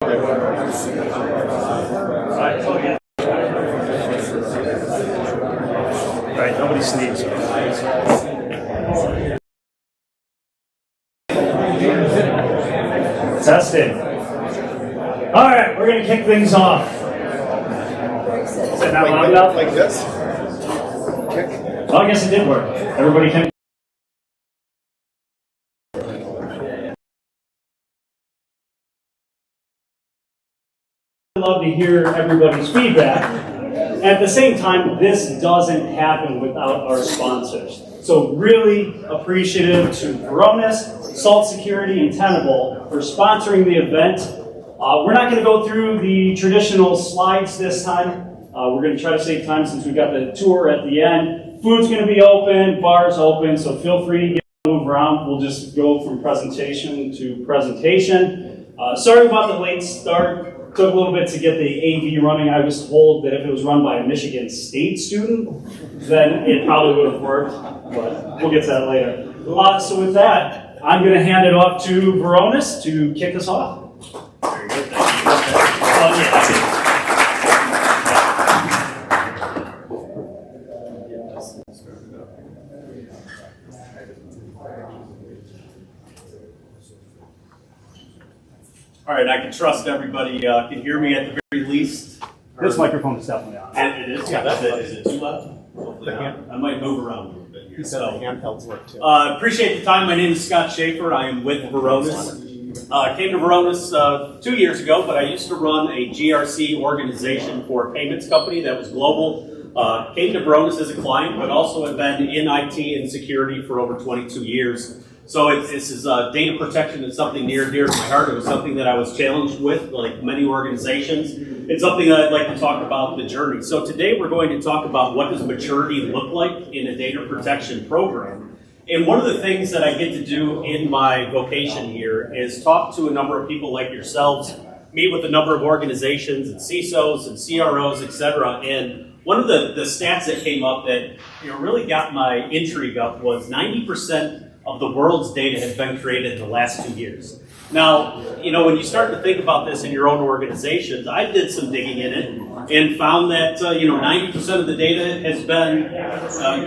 Right, nobody sneezes. Testing. All right, we're going to kick things off. Is that not loud enough? Like this? Well, I guess it did work. Everybody can. I'd love to hear everybody's feedback. At the same time, this doesn't happen without our sponsors. So really appreciative to Veronis, Salt Security, and Tenable for sponsoring the event. We're not going to go through the traditional slides this time. We're going to try to save time since we've got the tour at the end. Food's going to be open, bar's open, so feel free to move around. We'll just go from presentation to presentation. Sorry about the late start. Took a little bit to get the AV running. I was told that if it was run by a Michigan State student, then it probably would have worked, but we'll get to that later. So with that, I'm going to hand it off to Veronis to kick us off. Very good, thank you. All right, I can trust everybody can hear me at the very least. This microphone is definitely on. And it is? Yeah, that's it. Is it too loud? Hopefully not. I might move around a little bit here. He said the handhelds work too. Appreciate the time. My name is Scott Schaefer. I am with Veronis. Came to Veronis 2 years ago, but I used to run a GRC organization for a payments company that was global. Came to Veronis as a client, but also have been in IT and security for over 22 years. So this is data protection is something near and dear to my heart. It was something that I was challenged with, like many organizations. It's something that I'd like to talk about the journey. So today we're going to talk about what does maturity look like in a data protection program. And one of the things that I get to do in my vocation here is talk to a number of people like yourselves, meet with a number of organizations and CISOs and CROs, et cetera. And one of the stats that came up that really got my intrigue up was 90% of the world's data has been created in the last 2 years. Now, when you start to think about this in your own organizations, I did some digging in it and found that 90% of the data has been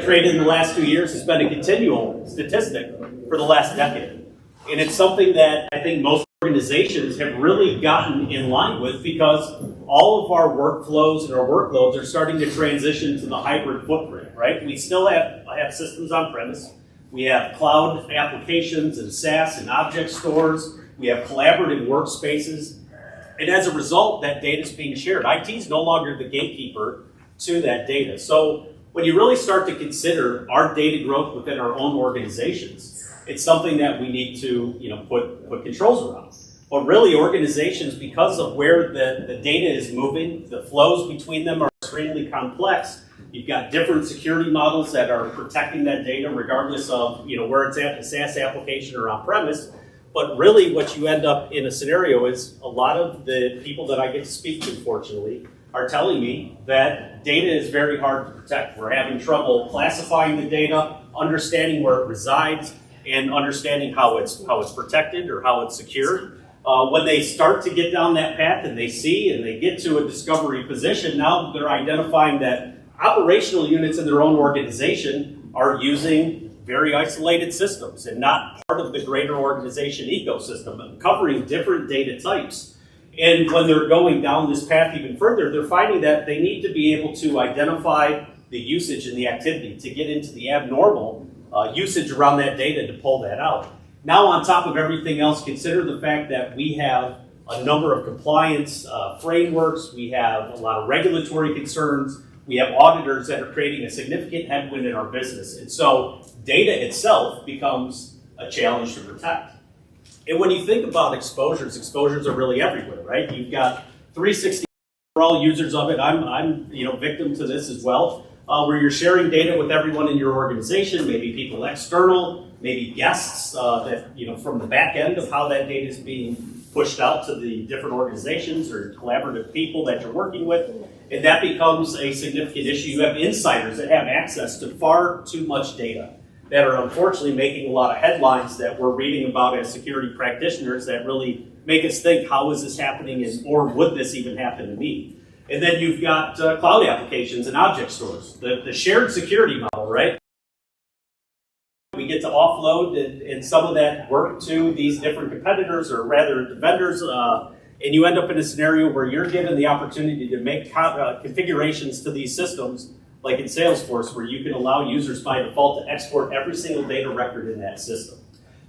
created in the last 2 years. Has been a continual statistic for the last decade. And it's something that I think most organizations have really gotten in line with because all of our workflows and our workloads are starting to transition to the hybrid footprint, right? We still have systems on premise. We have cloud applications and SaaS and object stores. We have collaborative workspaces. And as a result, that data is being shared. IT is no longer the gatekeeper to that data. So when you really start to consider our data growth within our own organizations, it's something that we need to put controls around. But really organizations, because of where the data is moving, the flows between them are extremely complex. You've got different security models that are protecting that data regardless of where it's at, the SaaS application or on-premise. But really what you end up in a scenario is a lot of the people that I get to speak to, fortunately, are telling me that data is very hard to protect. We're having trouble classifying the data, understanding where it resides, and understanding how it's protected or how it's secured. When they start to get down that path and they see and they get to a discovery position, now they're identifying that operational units in their own organization are using very isolated systems and not part of the greater organization ecosystem and covering different data types. And when they're going down this path even further, they're finding that they need to be able to identify the usage and the activity to get into the abnormal usage around that data to pull that out. Now, on top of everything else, consider the fact that we have a number of compliance frameworks, we have a lot of regulatory concerns, we have auditors that are creating a significant headwind in our business. And so data itself becomes a challenge to protect. And when you think about exposures are really everywhere, right? You've got 360, we're all users of it. I'm victim to this as well, where you're sharing data with everyone in your organization, maybe people external, maybe guests that, from the back end of how that data is being pushed out to the different organizations or collaborative people that you're working with. And that becomes a significant issue. You have insiders that have access to far too much data that are unfortunately making a lot of headlines that we're reading about as security practitioners that really make us think, how is this happening, or would this even happen to me? And then you've got cloud applications and object stores, the shared security model, right? We get to offload and some of that work to these different competitors, or rather vendors, and you end up in a scenario where you're given the opportunity to make configurations to these systems, like in Salesforce, where you can allow users by default to export every single data record in that system.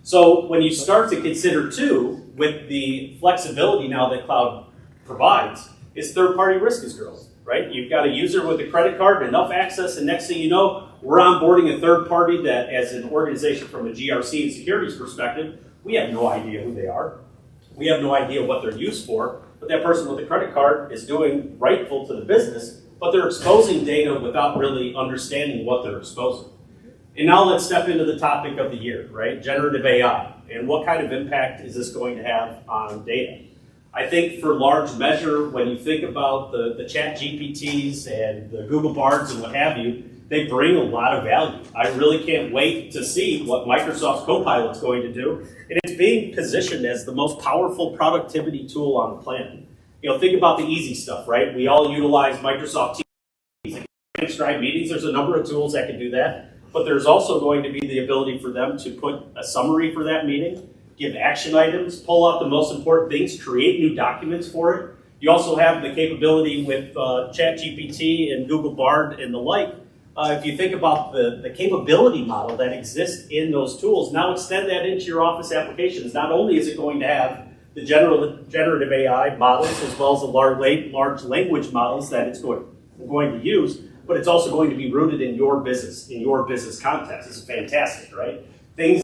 So when you start to consider too, with the flexibility now that cloud provides, is third-party risk is growing, right? You've got a user with a credit card and enough access, and next thing you know, we're onboarding a third party that, as an organization from a GRC and securities perspective, we have no idea who they are. We have no idea what they're used for, but that person with the credit card is doing rightful to the business, but they're exposing data without really understanding what they're exposing. And now let's step into the topic of the year, right? Generative AI. And what kind of impact is this going to have on data? I think for large measure, when you think about the chat GPTs and the Google Bards and what have you, they bring a lot of value. I really can't wait to see what Microsoft's Copilot's going to do. And it's being positioned as the most powerful productivity tool on the planet. You know, think about the easy stuff, right? We all utilize Microsoft Teams, transcribe meetings. There's a number of tools that can do that. But there's also going to be the ability for them to put a summary for that meeting, give action items, pull out the most important things, create new documents for it. You also have the capability with ChatGPT and Google Bard and the like. If you think about the capability model that exists in those tools, now extend that into your Office applications. Not only is it going to have the generative AI models as well as the large language models that it's going to use, but it's also going to be rooted in your business context. It's fantastic, right? Things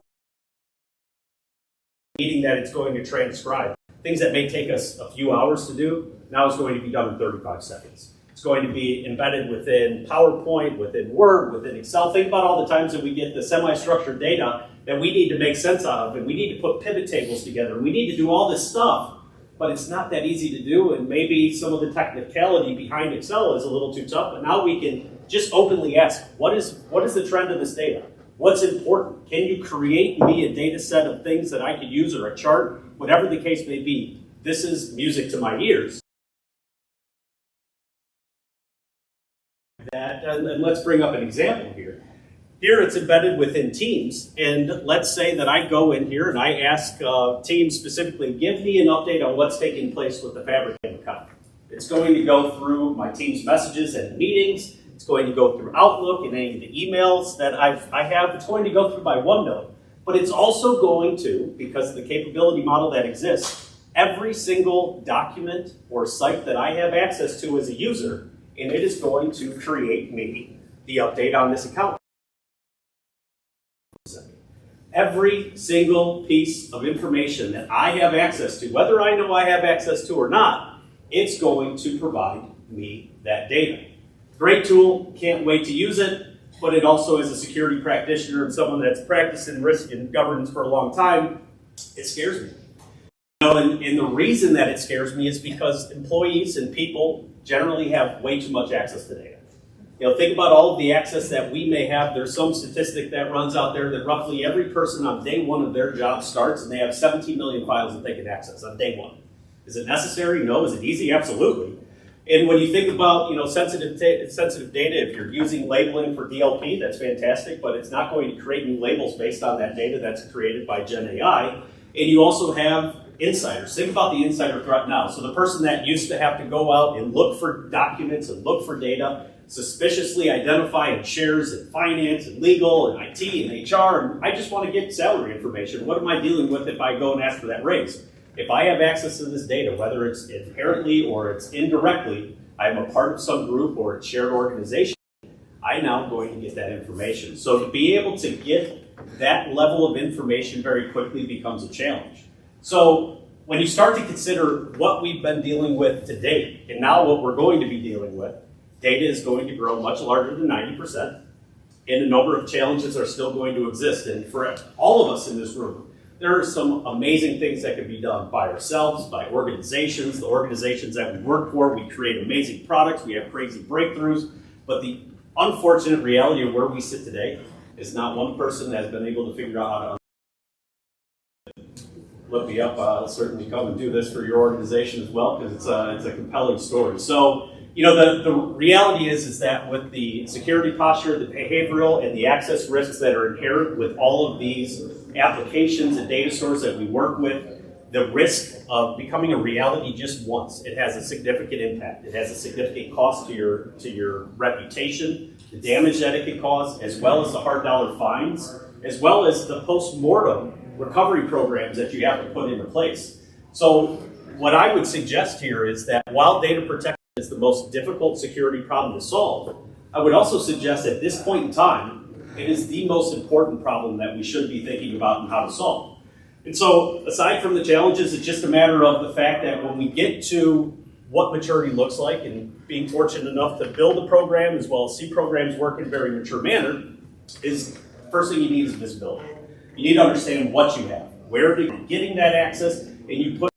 meaning that it's going to transcribe. Things that may take us a few hours to do, now it's going to be done in 35 seconds. It's going to be embedded within PowerPoint, within Word, within Excel. Think about all the times that we get the semi-structured data that we need to make sense out of, and we need to put pivot tables together, and we need to do all this stuff, but it's not that easy to do, and maybe some of the technicality behind Excel is a little too tough, but now we can just openly ask, what is the trend of this data? What's important? Can you create me a data set of things that I could use, or a chart, whatever the case may be? This is music to my ears. And let's bring up an example here. Here it's embedded within Teams, and let's say that I go in here and I ask Teams specifically, give me an update on what's taking place with the Fabricam account. It's going to go through my Teams messages and meetings. It's going to go through Outlook and any of the emails that I have. It's going to go through my OneNote. But it's also going to, because of the capability model that exists, every single document or site that I have access to as a user, and it is going to create me the update on this account. Every single piece of information that I have access to, whether I know I have access to or not, it's going to provide me that data. Great tool, can't wait to use it, but it also, as a security practitioner and someone that's practiced in risk and governance for a long time, it scares me. You know, and the reason that it scares me is because employees and people generally have way too much access to data. You know, think about all of the access that we may have. There's some statistic that runs out there that roughly every person on day one of their job starts and they have 17 million files that they can access on day one. Is it necessary? No. Is it easy? Absolutely. And when you think about, you know, sensitive data, if you're using labeling for DLP, that's fantastic, but it's not going to create new labels based on that data that's created by Gen AI. And you also have insiders. Think about the insider threat now. So the person that used to have to go out and look for documents and look for data, suspiciously identify in shares and finance and legal and IT and HR, and I just want to get salary information. What am I dealing with if I go and ask for that raise? If I have access to this data, whether it's inherently or it's indirectly, I'm a part of some group or a shared organization, I'm now going to get that information. So to be able to get that level of information very quickly becomes a challenge. So when you start to consider what we've been dealing with to date, and now what we're going to be dealing with, data is going to grow much larger than 90%, and a number of challenges are still going to exist. And for all of us in this room, there are some amazing things that can be done by ourselves, by organizations, the organizations that we work for. We create amazing products, we have crazy breakthroughs, but the unfortunate reality of where we sit today is not one person has been able to figure out how to. look me up, I'll certainly come and do this for your organization as well, because it's a compelling story. So, you know, the reality is that with the security posture, the behavioral, and the access risks that are inherent with all of these applications and data stores that we work with, the risk of becoming a reality just once, it has a significant impact. It has a significant cost to your reputation, the damage that it could cause, as well as the hard dollar fines, as well as the post-mortem recovery programs that you have to put into place. So what I would suggest here is that while data protection is the most difficult security problem to solve, I would also suggest at this point in time, it is the most important problem that we should be thinking about and how to solve. And so, aside from the challenges, it's just a matter of the fact that when we get to what maturity looks like, and being fortunate enough to build a program as well as see programs work in a very mature manner, is first thing you need is visibility. You need to understand what you have, where you're getting that access, and you put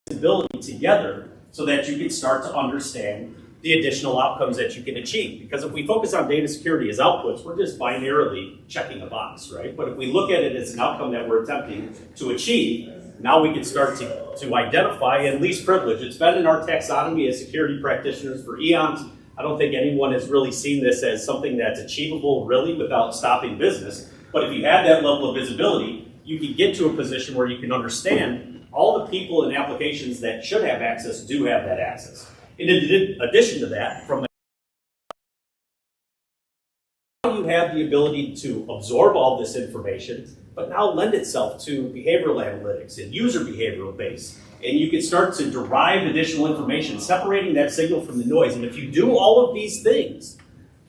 visibility together so that you can start to understand the additional outcomes that you can achieve. Because if we focus on data security as outputs, we're just binarily checking a box, right? But if we look at it as an outcome that we're attempting to achieve, now we can start to identify and least privilege. It's been in our taxonomy as security practitioners for eons. I don't think anyone has really seen this as something that's achievable really without stopping business. But if you have that level of visibility, you can get to a position where you can understand all the people and applications that should have access do have that access. In addition to that, from you have the ability to absorb all this information, but now lend itself to behavioral analytics and user behavioral base. And you can start to derive additional information, separating that signal from the noise. And if you do all of these things,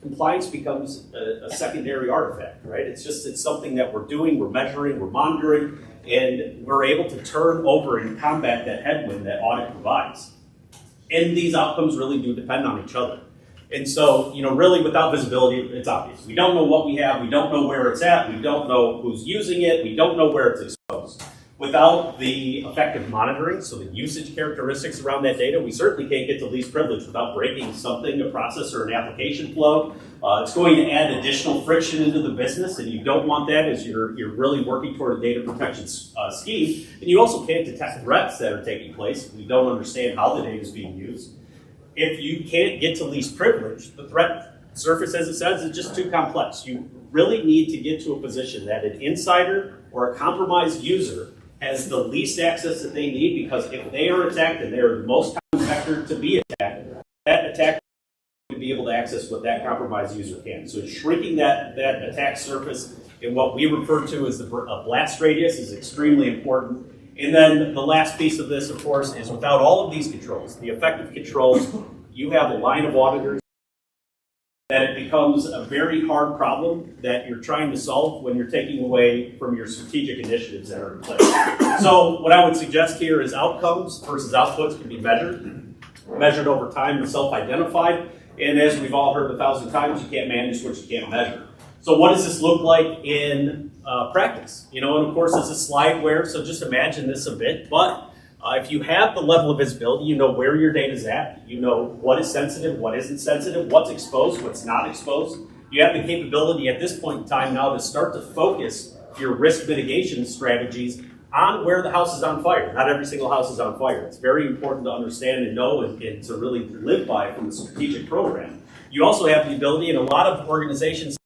compliance becomes a secondary artifact, right? It's something that we're doing, we're measuring, we're monitoring, and we're able to turn over and combat that headwind that audit provides. And these outcomes really do depend on each other. And so, you know, really without visibility, it's obvious. We don't know what we have, we don't know where it's at, we don't know who's using it, we don't know where it's exposed. Without the effective monitoring, so the usage characteristics around that data, we certainly can't get to least privilege without breaking something, a process or an application flow. It's going to add additional friction into the business, and you don't want that as you're really working toward a data protection scheme. And you also can't detect threats that are taking place if we don't understand how the data is being used. If you can't get to least privilege, the threat surface, as it says, is just too complex. You really need to get to a position that an insider or a compromised user has the least access that they need, because if they are attacked and they are the most common vector to be attacked, that attack to be able to access what that compromised user can. So shrinking that attack surface in what we refer to as the blast radius is extremely important. And then the last piece of this, of course, is without all of these controls, the effective controls, you have a line of auditors that it becomes a very hard problem that you're trying to solve when you're taking away from your strategic initiatives that are in place. So what I would suggest here is outcomes versus outputs can be measured over time and self-identified. And as we've all heard 1,000 times, you can't manage what you can't measure. So what does this look like in practice? You know, and of course, it's a slideware, so just imagine this a bit. But if you have the level of visibility, you know where your data is at, you know what is sensitive, what isn't sensitive, what's exposed, what's not exposed. You have the capability at this point in time now to start to focus your risk mitigation strategies on where the house is on fire. Not every single house is on fire. It's very important to understand and know and to really live by from the strategic program. You also have the ability, in a lot of organizations,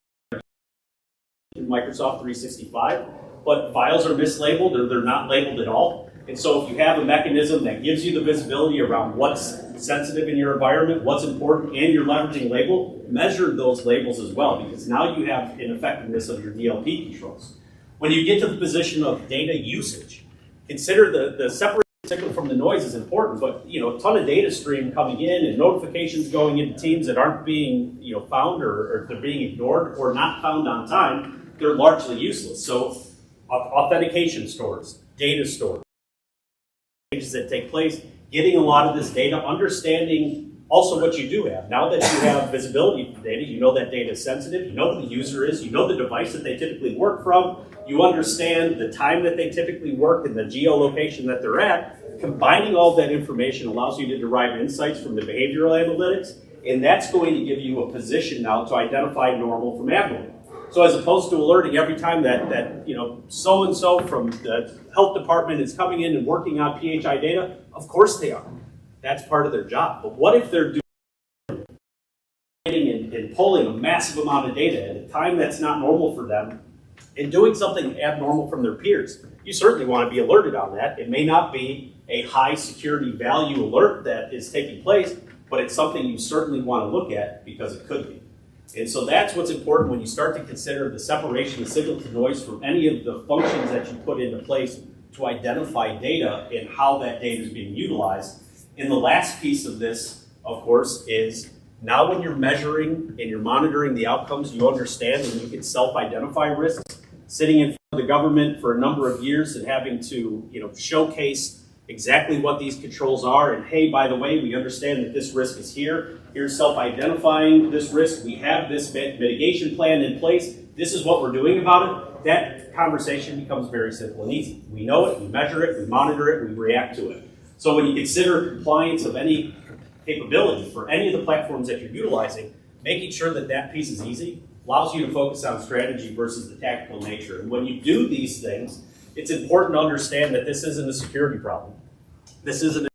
Microsoft 365, but files are mislabeled or they're not labeled at all. And so if you have a mechanism that gives you the visibility around what's sensitive in your environment, what's important, and you're leveraging label, measure those labels as well, because now you have an effectiveness of your DLP controls. When you get to the position of data usage, consider the separate signal from the noise is important, but you know, a ton of data stream coming in and notifications going into teams that aren't being found or they're being ignored or not found on time, they're largely useless. So authentication stores, data stores, changes that take place, getting a lot of this data, understanding also what you do have. Now that you have visibility of data, you know that data is sensitive, you know who the user is, you know the device that they typically work from, you understand the time that they typically work and the geolocation that they're at. Combining all that information allows you to derive insights from the behavioral analytics, and that's going to give you a position now to identify normal from abnormal. So as opposed to alerting every time that so-and-so from the health department is coming in and working on PHI data, of course they are. That's part of their job. But what if they're and pulling a massive amount of data at a time that's not normal for them and doing something abnormal from their peers? You certainly want to be alerted on that. It may not be a high security value alert that is taking place, but it's something you certainly want to look at because it could be. And so that's what's important when you start to consider the separation of signal to noise from any of the functions that you put into place to identify data and how that data is being utilized. And the last piece of this, of course, is now when you're measuring and you're monitoring the outcomes, you understand and you can self-identify risks. Sitting in front of the government for a number of years and having to showcase exactly what these controls are, and hey, by the way, we understand that this risk is here. Here's self-identifying this risk. We have this mitigation plan in place. This is what we're doing about it. That conversation becomes very simple and easy. We know it, we measure it, we monitor it, we react to it. So when you consider compliance of any capability for any of the platforms that you're utilizing, making sure that that piece is easy allows you to focus on strategy versus the tactical nature. And when you do these things, it's important to understand that this isn't a security problem. This isn't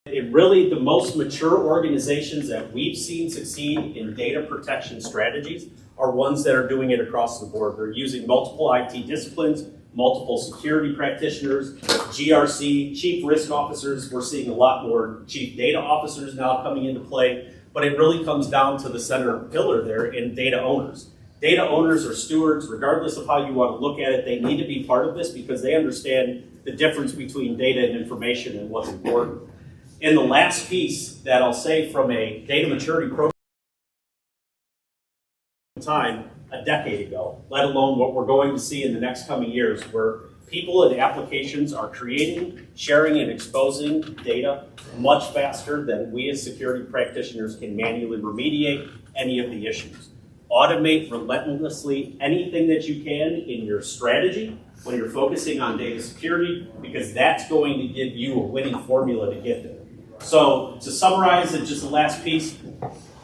really the most mature organizations that we've seen succeed in data protection strategies are ones that are doing it across the board. They're using multiple IT disciplines, multiple security practitioners, GRC, chief risk officers. We're seeing a lot more chief data officers now coming into play, but it really comes down to the center pillar there in data owners. Data owners or stewards, regardless of how you want to look at it, they need to be part of this because they understand the difference between data and information and what's important. And the last piece that I'll say from a data maturity program time a decade ago, let alone what we're going to see in the next coming years, where people and applications are creating, sharing, and exposing data much faster than we as security practitioners can manually remediate any of the issues. Automate relentlessly anything that you can in your strategy when you're focusing on data security, because that's going to give you a winning formula to get there. So to summarize it, just the last piece,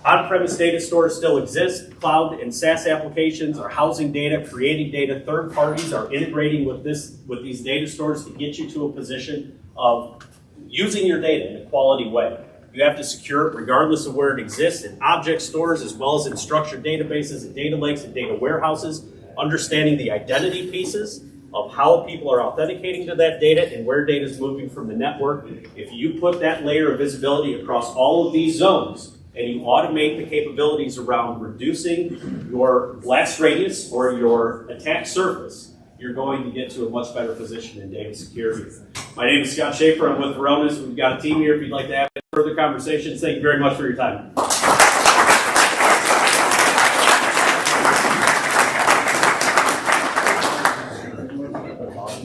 on-premise data stores still exist. Cloud and SaaS applications are housing data, creating data. Third parties are integrating with these data stores to get you to a position of using your data in a quality way. You have to secure it regardless of where it exists, in object stores as well as in structured databases and data lakes and data warehouses, understanding the identity pieces of how people are authenticating to that data and where data is moving from the network. If you put that layer of visibility across all of these zones and you automate the capabilities around reducing your blast radius or your attack surface, you're going to get to a much better position in data security. My name is Scott Schaefer. I'm with Varonis. We've got a team here if you'd like to have further conversations. Thank you very much for your time.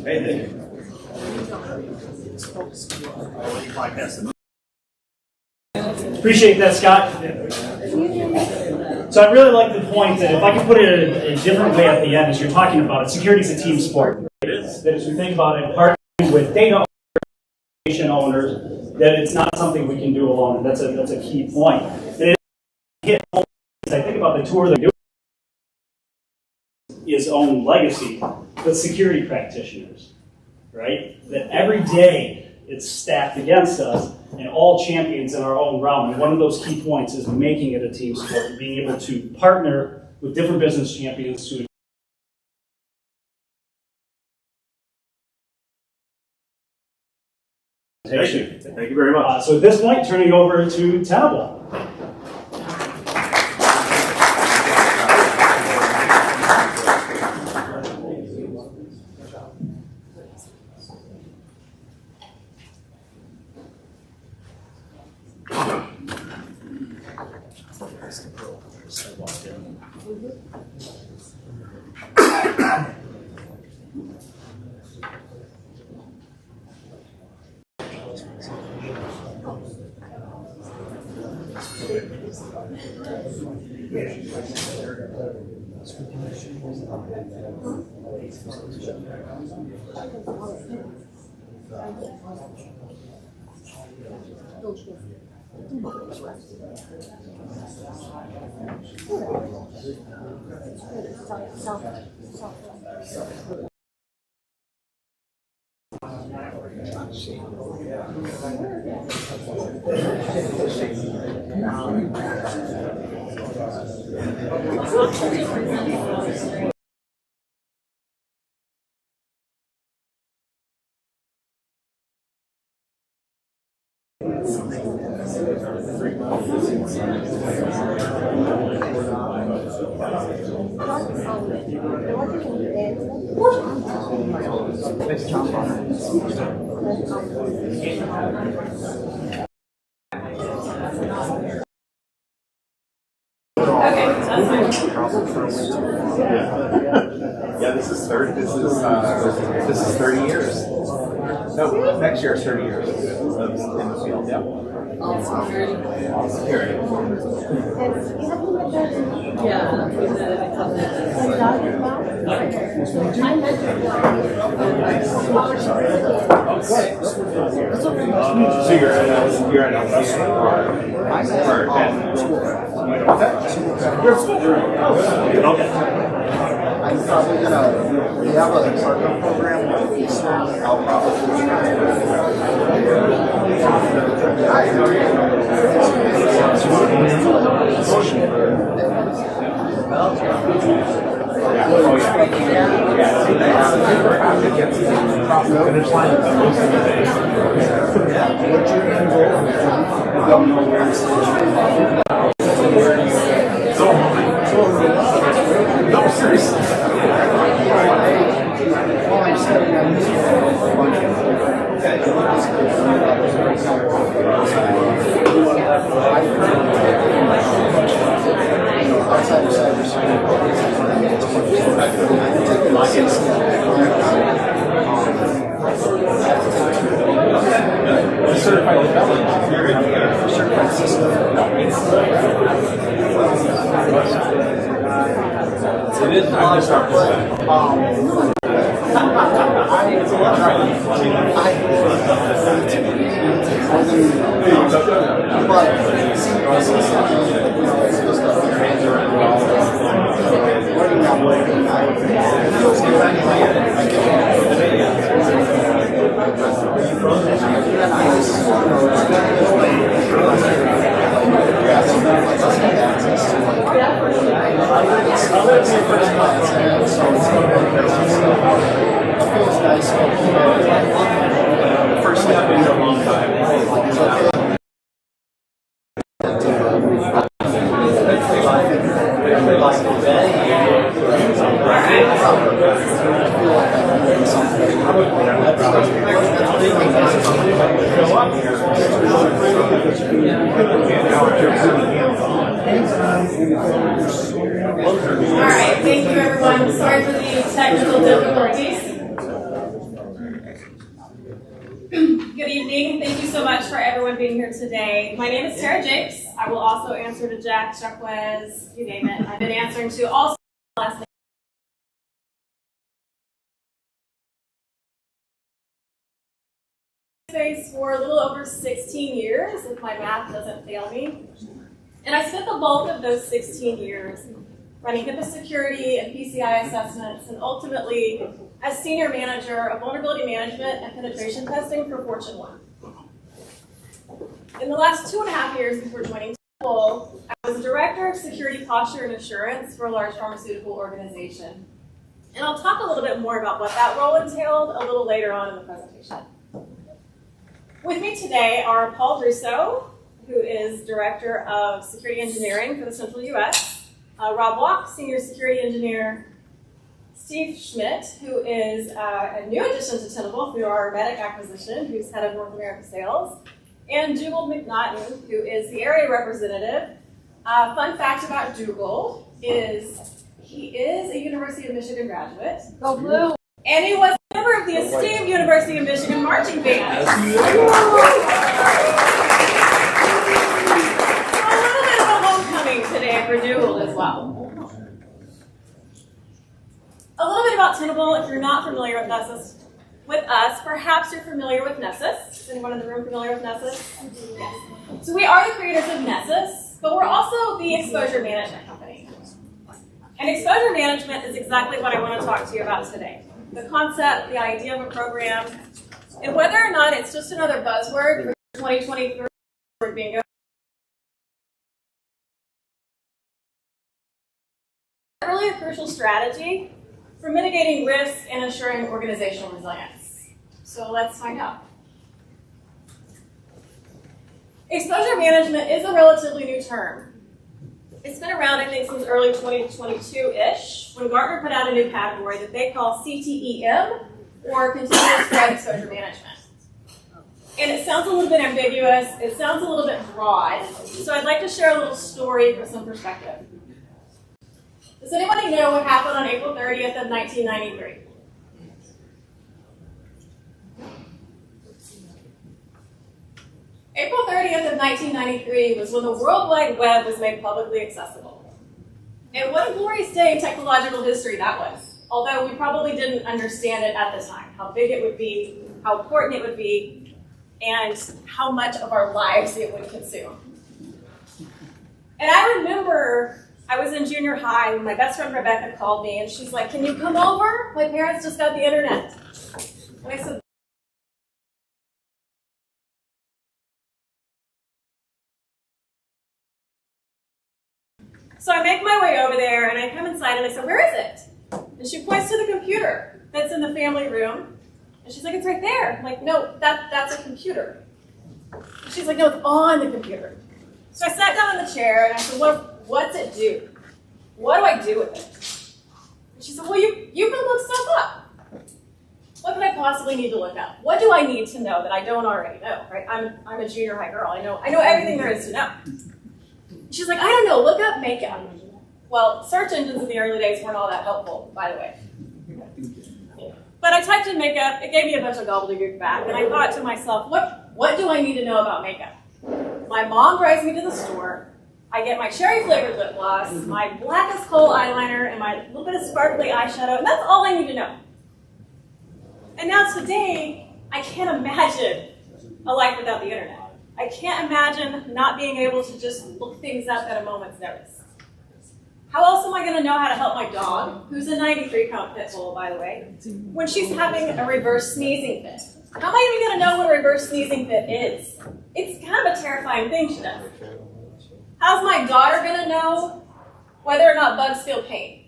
Hey, thank you. Appreciate that, Scott. So I really like the point that if I can put it a different way at the end, as you're talking about it, security is a team sport. It is. That as we think about it, partnering with data owners, that it's not something we can do alone, and that's a key point. And it hit home as I think about the tour they're doing, his own legacy, but security practitioners, right? That every day it's stacked against us, and all champions in our own realm. And one of those key points is making it a team sport, and being able to partner with different business champions to Thank you. Thank you very much. So at this point, turning over to Tenable. Yeah, this is 30 years. No, next year is 30 years in the field. Yeah. Security. So you're at LCA or I'm probably gonna, we have a partner program with Eastern, I'll no, seriously. Certified development, certified system. It is. I'm just first step in a long time. All right, thank you everyone. Sorry for the technical difficulties. Good evening. Thank you so much for everyone being here today. My name is Sarah Jakes. I will also answer to Jack, Chuckwez, you name it. I've been answering to all last name. Space for a little over 16 years, if my math doesn't fail me. And I spent the bulk of those 16 years running HIPAA security and PCI assessments, and ultimately as senior manager of vulnerability management and penetration testing for Fortune 1. In the last 2.5 years before joining Temple, I was a director of security posture and assurance for a large pharmaceutical organization. And I'll talk a little bit more about what that role entailed a little later on in the presentation. With me today are Paul Russo, who is Director of Security Engineering for the Central U.S., Rob Walk, Senior Security Engineer, Steve Schmidt, who is a new addition to Tenable through our Medic acquisition, who's head of North America Sales, and Dougal McNaughton, who is the area representative. Fun fact about Dougal is he is a University of Michigan graduate. Go Blue! And he was a member of the esteemed University of Michigan marching band. Today for Dougal as well. A little bit about Tenable. If you're not familiar with us, perhaps you're familiar with Nessus. anyone in the room familiar with Nessus? Yes. So we are the creators of Nessus, but we're also the exposure management company. And exposure management is exactly what I want to talk to you about today. The concept, the idea of a program, and whether or not it's just another buzzword for 2023 bingo. Really a crucial strategy for mitigating risk and ensuring organizational resilience. So let's find out. Exposure management is a relatively new term. It's been around, I think, since early 2022-ish, when Gartner put out a new category that they call CTEM, or Continuous Threat Exposure Management. And it sounds a little bit ambiguous, it sounds a little bit broad, so I'd like to share a little story for some perspective. Does anybody know what happened on April 30th of 1993? April 30th of 1993 was when the World Wide Web was made publicly accessible. And what a glorious day in technological history that was, although we probably didn't understand it at the time, how big it would be, how important it would be, and how much of our lives it would consume. And I remember I was in junior high when my best friend Rebecca called me and she's like, "Can you come over? My parents just got the internet." And I said, so I make my way over there and I come inside and I said, "Where is it?" And she points to the computer that's in the family room. And she's like, "It's right there." I'm like, "No, that's a computer." And she's like, "No, it's on the computer." So I sat down in the chair and I said, what's it do? What do I do with it? And she said, "Well, you can look stuff up." What could I possibly need to look up? What do I need to know that I don't already know? Right? I'm a junior high girl. I know everything there is to know. She's like, "I don't know, look up makeup." Well, search engines in the early days weren't all that helpful, by the way. But I typed in makeup, it gave me a bunch of gobbledygook back, and I thought to myself, what do I need to know about makeup? My mom drives me to the store, I get my cherry flavored lip gloss, my black as coal eyeliner, and my little bit of sparkly eyeshadow, and that's all I need to know. And now today, I can't imagine a life without the internet. I can't imagine not being able to just look things up at a moment's notice. How else am I going to know how to help my dog, who's a 93-pound pit bull, by the way, when she's having a reverse sneezing fit? How am I even going to know what a reverse sneezing fit is? It's kind of a terrifying thing she does. How's my daughter going to know whether or not bugs feel pain?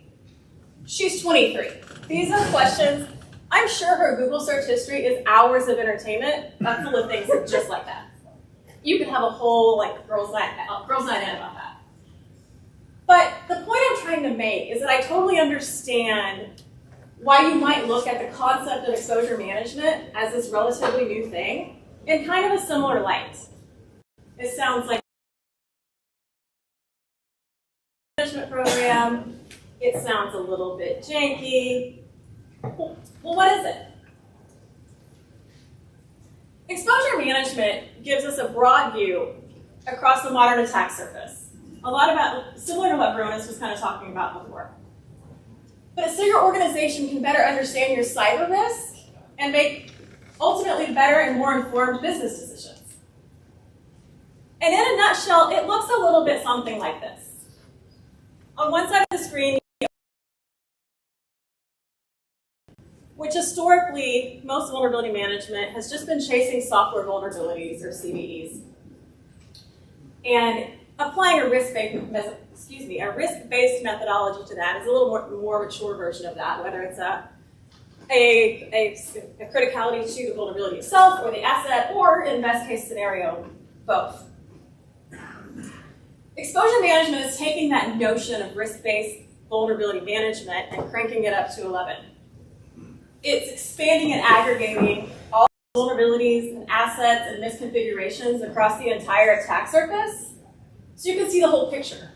She's 23. These are questions. I'm sure her Google search history is hours of entertainment. That's full of things just like that. You could have a whole girls' night out about that. But the point I'm trying to make is that I totally understand why you might look at the concept of exposure management as this relatively new thing in kind of a similar light. It sounds like a management program. It sounds a little bit janky. Well, what is it? Exposure management gives us a broad view across the modern attack surface. Similar to what Veronis was kind of talking about before. But it's so your organization can better understand your cyber risk and make ultimately better and more informed business decisions. And in a nutshell, it looks a little bit something like this. On one side of the screen, which historically, most vulnerability management has just been chasing software vulnerabilities, or CVEs, and applying a risk-based methodology to that is a little more mature version of that, whether it's a criticality to the vulnerability itself or the asset, or in best case scenario, both. Exposure management is taking that notion of risk-based vulnerability management and cranking it up to 11. It's expanding and aggregating all vulnerabilities and assets and misconfigurations across the entire attack surface so you can see the whole picture.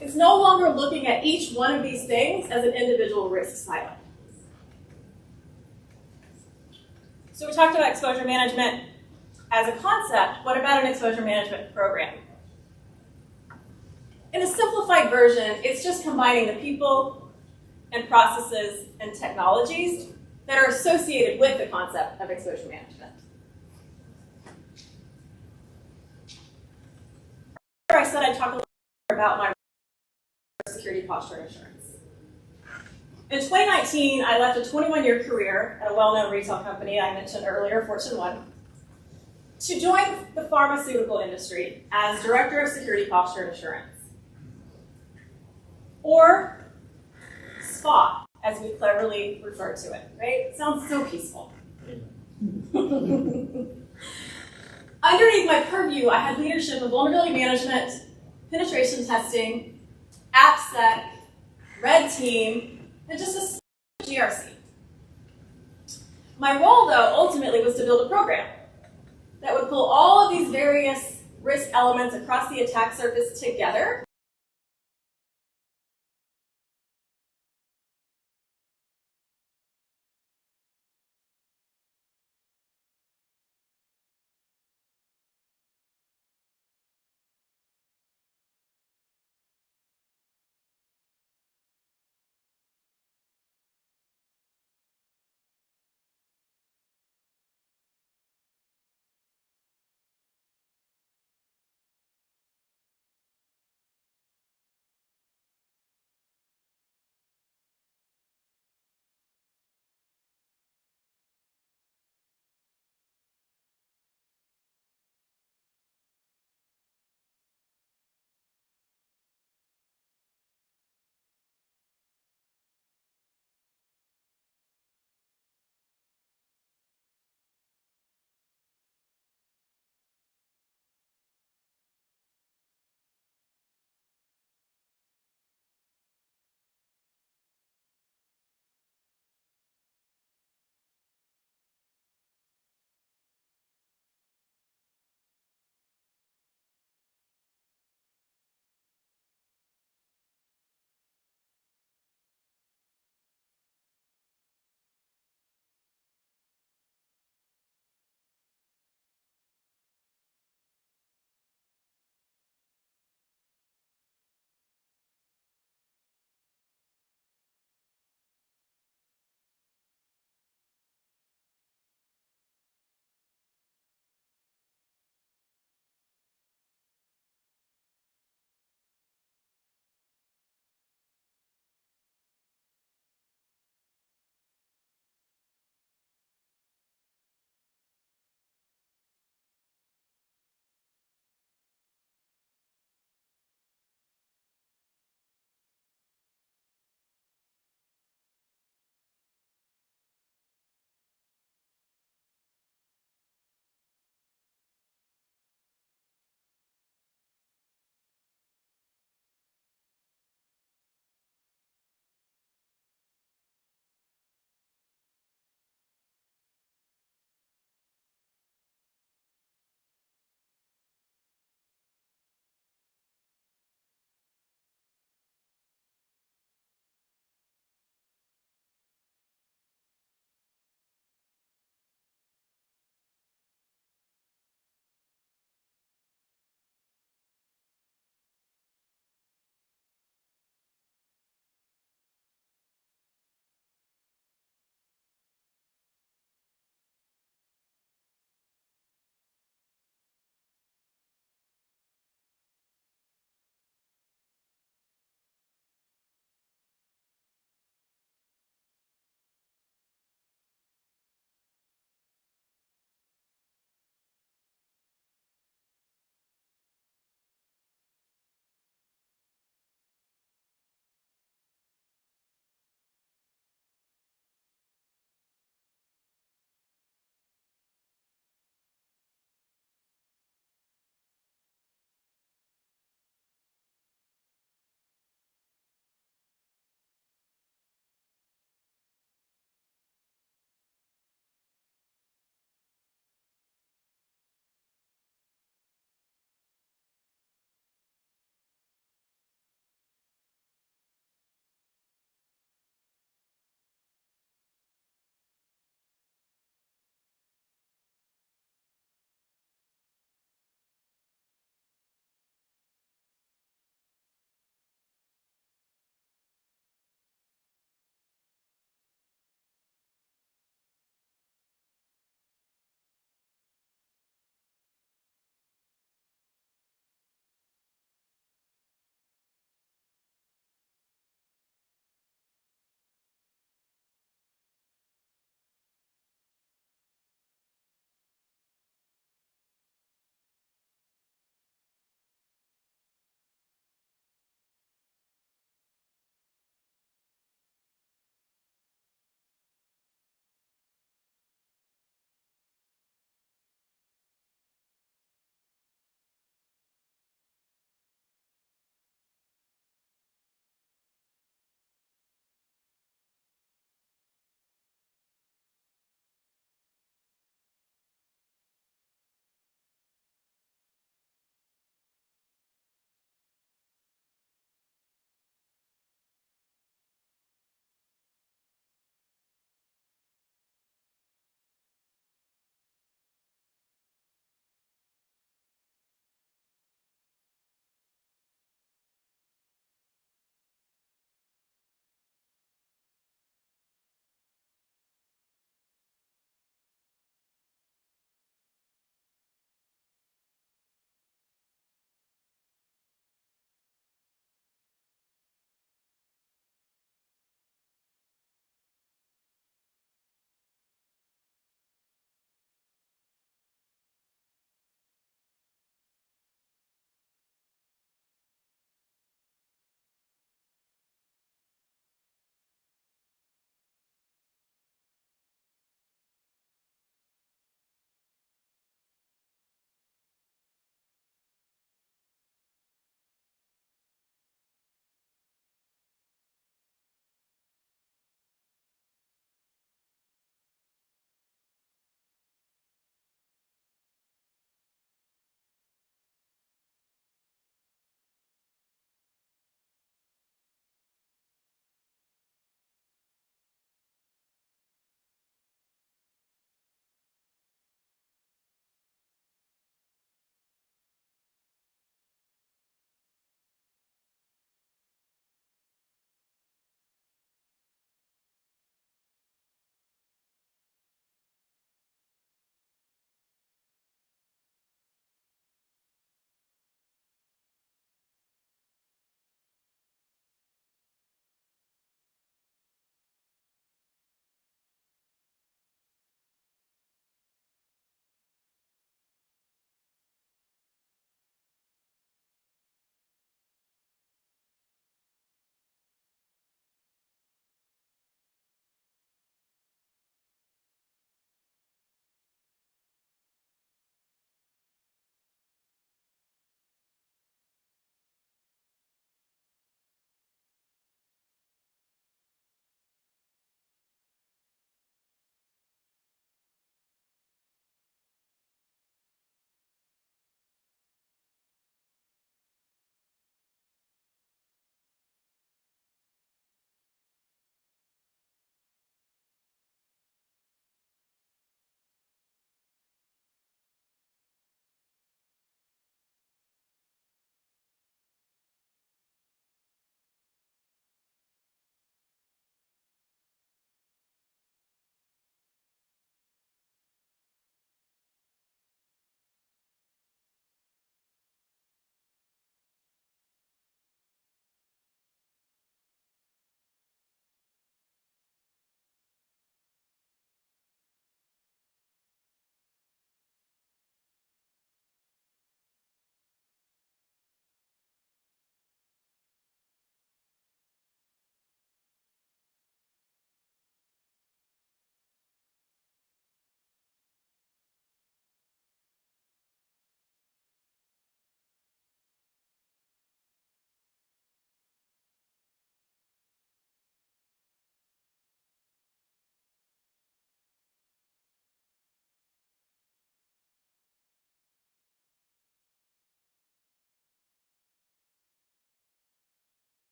It's no longer looking at each one of these things as an individual risk silo. So we talked about exposure management as a concept. What about an exposure management program? In a simplified version, it's just combining the people and processes and technologies that are associated with the concept of exposure management. said I'd talk a little bit about my security posture and assurance. In 2019, I left a 21-year career at a well-known retail company I mentioned earlier, Fortune 1, to join the pharmaceutical industry as Director of Security Posture and Assurance, or SPA, as we cleverly refer to it, right? Sounds so peaceful. Underneath my purview, I had leadership of vulnerability management, penetration testing, AppSec, Red Team, and just a GRC. My role, though, ultimately was to build a program that would pull all of these various risk elements across the attack surface together